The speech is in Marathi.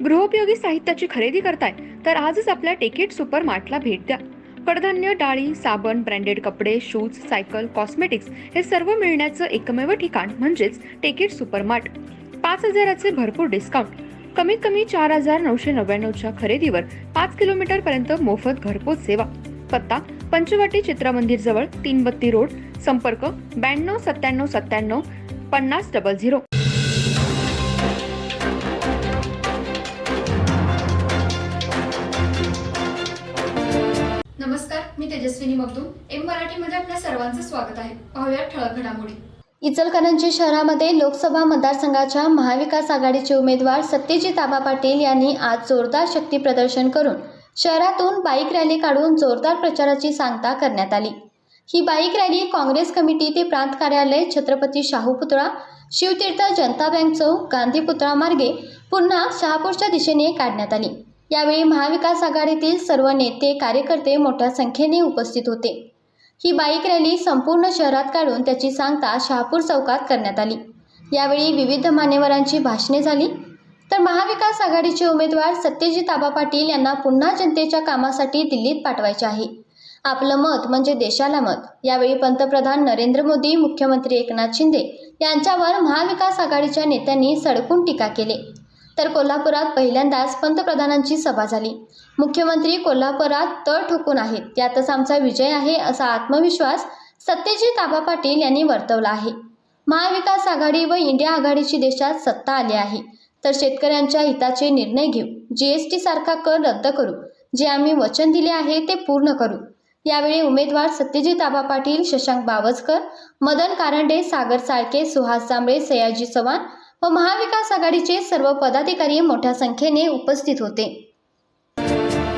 गृहोपयोगी साहित्याची खरेदी करताय तर आजच आपल्या टेकेट सुपर मार्टला भेट द्या. कडधान्य, डाळी, साबण, ब्रँडेड कपडे, शूज, सायकल, कॉस्मेटिक्स हे सर्व मिळण्याचं एकमेव ठिकाण म्हणजेच टेकेट सुपर मार्ट. 5,000चे भरपूर डिस्काउंट. कमीत कमी 4,999च्या खरेदीवर 5 किलोमीटर पर्यंत मोफत घरपोच सेवा. पत्ता पंचवटी चित्रमंदिर जवळ, 332 रोड. संपर्क 92 97 97 50 00. नमस्कार, मी तेजस्विनी मगदूम. एम मराठीमध्ये आपल्या सर्वांचं स्वागत आहे. पाहूया ठळक घडामोडी. इचलकरंजी शहरामध्ये लोकसभा मतदारसंघाच्या महाविकास आघाडीचे उमेदवार सत्यजित आबा पाटील यांनी आज जोरदार शक्ती प्रदर्शन करून शहरातून बाईक रॅली काढून जोरदार प्रचाराची सांगता करण्यात आली. ही बाईक रॅली काँग्रेस कमिटी ते प्रांत कार्यालय, छत्रपती शाहू पुतळा, शिवतीर्थ, जनता बँक चौक, गांधी पुतळा मार्गे पुन्हा शहापूरच्या दिशेने काढण्यात आली. यावेळी महाविकास आघाडीतील सर्व नेते, कार्यकर्ते मोठ्या संख्येने उपस्थित होते. ही बाईक रॅली संपूर्ण शहरात काढून त्याची सांगता शहापूर चौकात करण्यात आली. यावेळी विविध मान्यवरांची भाषणे झाली. तर महाविकास आघाडीचे उमेदवार सत्यजित आबा पाटील यांना पुन्हा जनतेच्या कामासाठी दिल्लीत पाठवायचे आहे. आपलं मत म्हणजे देशाला मत. यावेळी पंतप्रधान नरेंद्र मोदी, मुख्यमंत्री एकनाथ शिंदे यांच्यावर महाविकास आघाडीच्या नेत्यांनी सडकून टीका केली. तर कोल्हापुरात पहिल्यांदाच पंतप्रधानांची सभा झाली. मुख्यमंत्री कोल्हापुरात तळ ठोकून आहेत, त्यातच आमचा विजय आहे असा आत्मविश्वास सत्यजित आबा पाटील यांनी वर्तवला आहे. महाविकास आघाडी व इंडिया आघाडीची देशात सत्ता आली आहे तर शेतकऱ्यांच्या हिताचे निर्णय घेऊ. GST सारखा कर रद्द करू. जे आम्ही वचन दिले आहे ते पूर्ण करू. यावेळी उमेदवार सत्यजित आबा पाटील, शशांक बावस्कर, मदन कारंडे, सागर चाळके, सुहास जांभळे, सयाजी चव्हाण व महाविकास आघाडीचे सर्व पदाधिकारी मोठ्या संख्येने उपस्थित होते.